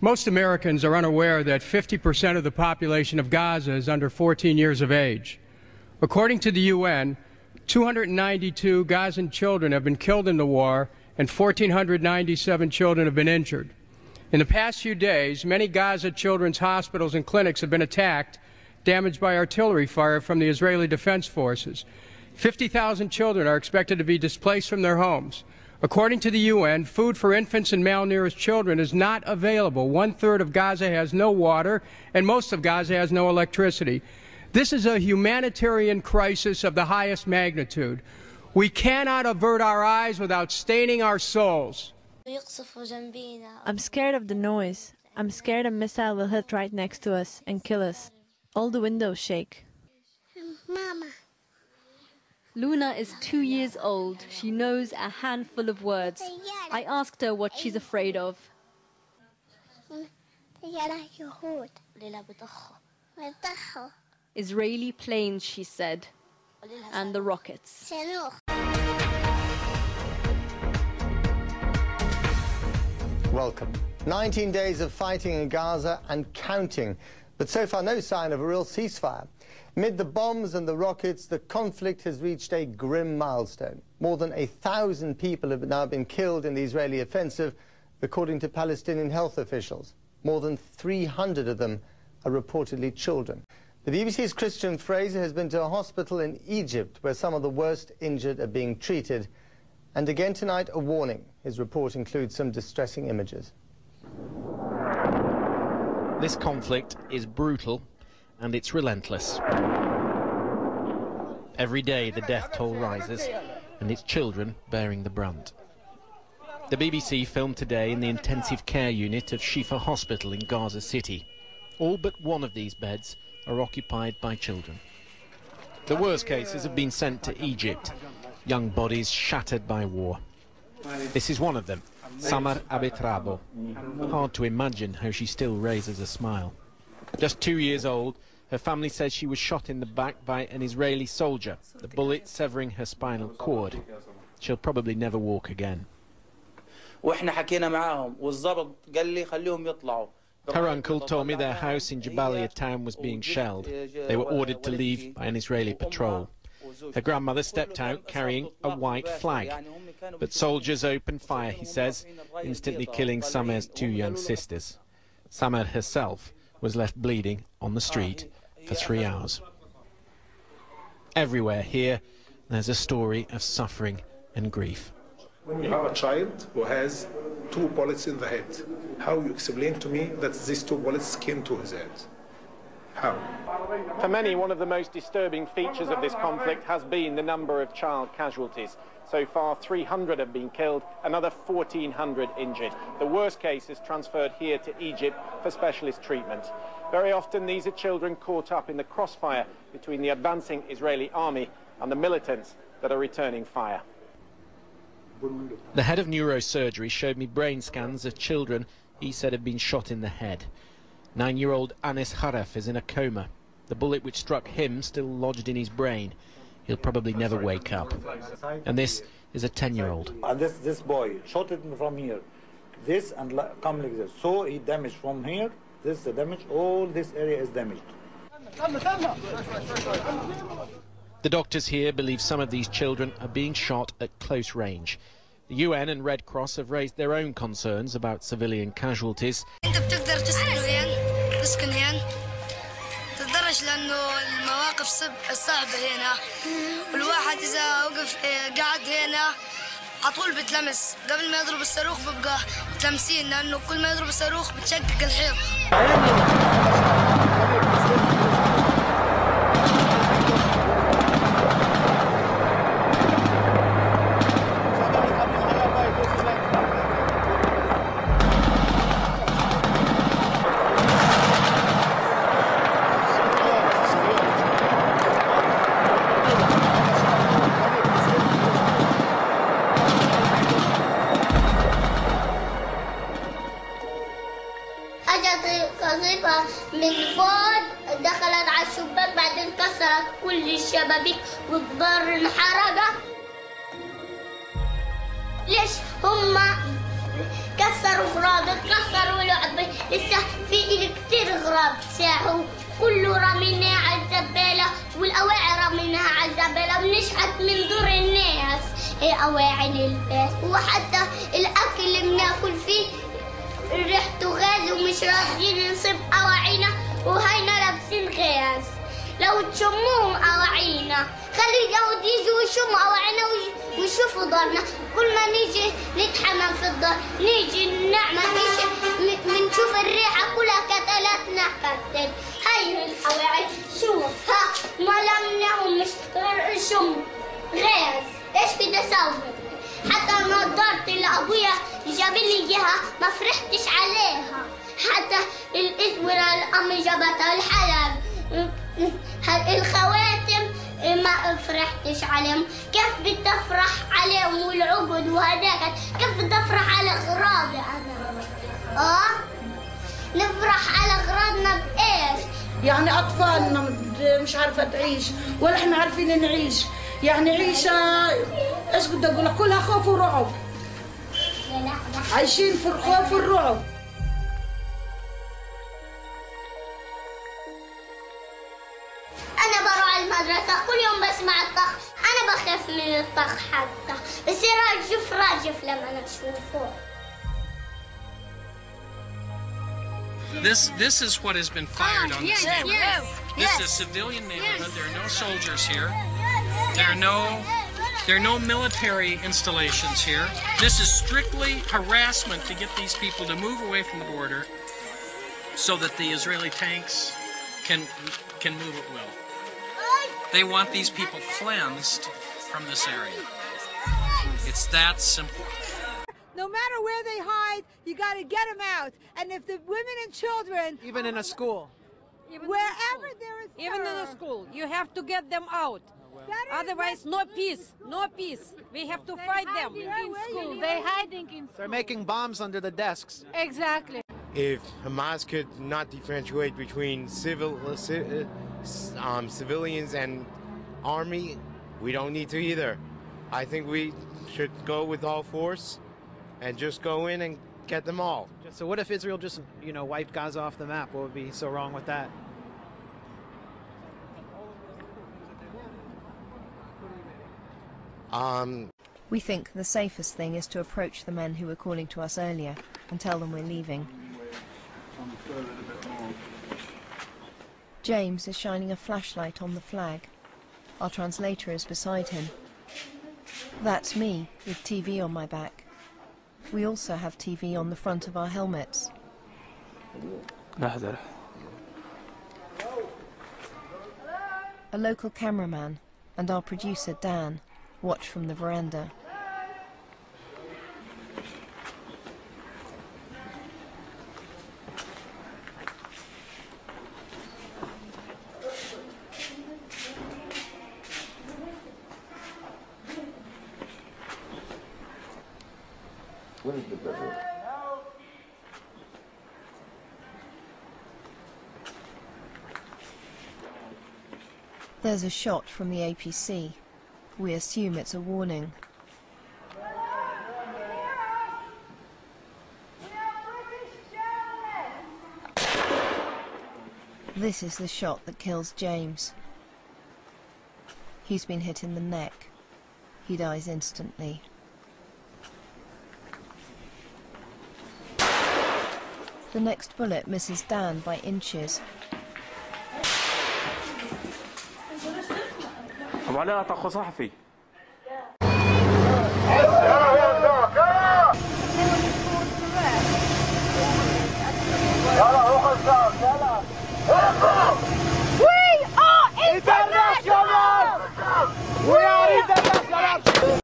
Most Americans are unaware that 50% of the population of Gaza is under 14 years of age. According to the UN, 292 Gazan children have been killed in the war and 1,497 children have been injured. In the past few days, many Gaza children's hospitals and clinics have been attacked, damaged by artillery fire from the Israeli Defense Forces. 50,000 children are expected to be displaced from their homes. According to the UN, food for infants and malnourished children is not available. 1/3 of Gaza has no water, and most of Gaza has no electricity. This is a humanitarian crisis of the highest magnitude. We cannot avert our eyes without staining our souls. I'm scared of the noise. I'm scared a missile will hit right next to us and kill us. All the windows shake. Mama. Luna is 2 years old. She knows a handful of words. I asked her what she's afraid of. Israeli planes, she said, and the rockets. Welcome. 19 days of fighting in Gaza and counting, but so far no sign of a real ceasefire. Amid the bombs and the rockets, the conflict has reached a grim milestone. More than 1,000 people have now been killed in the Israeli offensive, according to Palestinian health officials. More than 300 of them are reportedly children. The BBC's Christian Fraser has been to a hospital in Egypt where some of the worst injured are being treated. And again tonight, a warning. His report includes some distressing images. This conflict is brutal and it's relentless. Every day the death toll rises and it's children bearing the brunt. The BBC filmed today in the intensive care unit of Shifa Hospital in Gaza City. All but one of these beds are occupied by children. The worst cases have been sent to Egypt, young bodies shattered by war. This is one of them, Samar Abetrabo. Hard to imagine how she still raises a smile. Just 2 years old, her family says she was shot in the back by an Israeli soldier, the bullet severing her spinal cord. She'll probably never walk again. Her uncle told me their house in Jabalia town was being shelled. They were ordered to leave by an Israeli patrol. Her grandmother stepped out carrying a white flag. But soldiers opened fire, he says, instantly killing Samer's 2 young sisters. Samer herself was left bleeding on the street for 3 hours. Everywhere here, there's a story of suffering and grief. When you have a child who has 2 bullets in the head, how you explain to me that these 2 bullets came to his head? How? For many, one of the most disturbing features of this conflict has been the number of child casualties. So far, 300 have been killed, another 1,400 injured. The worst case is transferred here to Egypt for specialist treatment. Very often, these are children caught up in the crossfire between the advancing Israeli army and the militants that are returning fire. The head of neurosurgery showed me brain scans of children he said had been shot in the head. 9-year-old Anis Haref is in a coma. The bullet which struck him still lodged in his brain. He'll probably never wake up. And this is a 10-year-old. And this boy shot it from here. This and come like this. So he damaged from here. This is the damage. All this area is damaged. The doctors here believe some of these children are being shot at close range. The UN and Red Cross have raised their own concerns about civilian casualties. لأنه المواقف صعبة هنا والواحد إذا وقف قاعد هنا عطول بتلمس قبل ما يضرب الصاروخ ببقى متلمسين لأنه كل ما يضرب الصاروخ بتشقق الحيط. من فوق دخلت على الشباك بعدين كسرت كل الشبابيك والدار انحرقت. ليش هم كسروا فرادق كسروا لعبة تشحت من دور الناس أواعي نلبس وحتى الأكل اللي بناكل فيه ريحته غاز ومش راضيين نصيب أواعينا وهينا لابسين غاز. لو تشموهم أواعينا خلي اليهود يجوا ويشموا أواعينا ويشوفوا دارنا. كل ما نيجي نتحمم في الدار نيجي نعمل بنشوف الريحة كلها كتلاتنا قتل. هاي الأواعي شوف ها ما لمناهم مش شم غاز. ايش بدي اسوي؟ حتى نظارتي اللي ابويا جاب لي اياها ما فرحتش عليها. حتى الاسوره اللي امي جابتها الحلق الخواتم ما فرحتش عليهم. كيف بدي افرح عليهم والعقد وهداك؟ كيف بدي افرح على اغراضي انا؟ نفرح على اغراضنا بايش؟ يعني اطفالنا مش عارفه تعيش ولا احنا عارفين نعيش. يعني عيشه ايش بدي اقول لك كلها خوف ورعب. عايشين في الخوف والرعب. انا بروح المدرسه كل يوم بسمع الطخ. انا بخاف من الطخ حتى بصير راجف لما اشوفه. This is what has been fired on this neighborhood. This is a civilian neighborhood. There are no soldiers here. There are no military installations here. This is strictly harassment to get these people to move away from the border so that the Israeli tanks can move at will. They want these people cleansed from this area. It's that simple. No matter where they hide, you got to get them out. And if the women and children... Even in a school. Wherever there is even in the school, you have to get them out. Otherwise, no peace, no peace. We have to fight them in school. They're hiding in school. They're making bombs under the desks. Exactly. If Hamas could not differentiate between civilians and army, we don't need to either. I think we should go with all force and just go in and get them all. So what if Israel just, wiped Gaza off the map? What would be so wrong with that? We think the safest thing is to approach the men who were calling to us earlier and tell them we're leaving. James is shining a flashlight on the flag. Our translator is beside him. That's me, with TV on my back. We also have TV on the front of our helmets. A local cameraman and our producer Dan watch from the veranda. There's a shot from the APC. We assume it's a warning. This is the shot that kills James. He's been hit in the neck. He dies instantly. The next bullet misses Dan by inches. وعليها طخ صحفي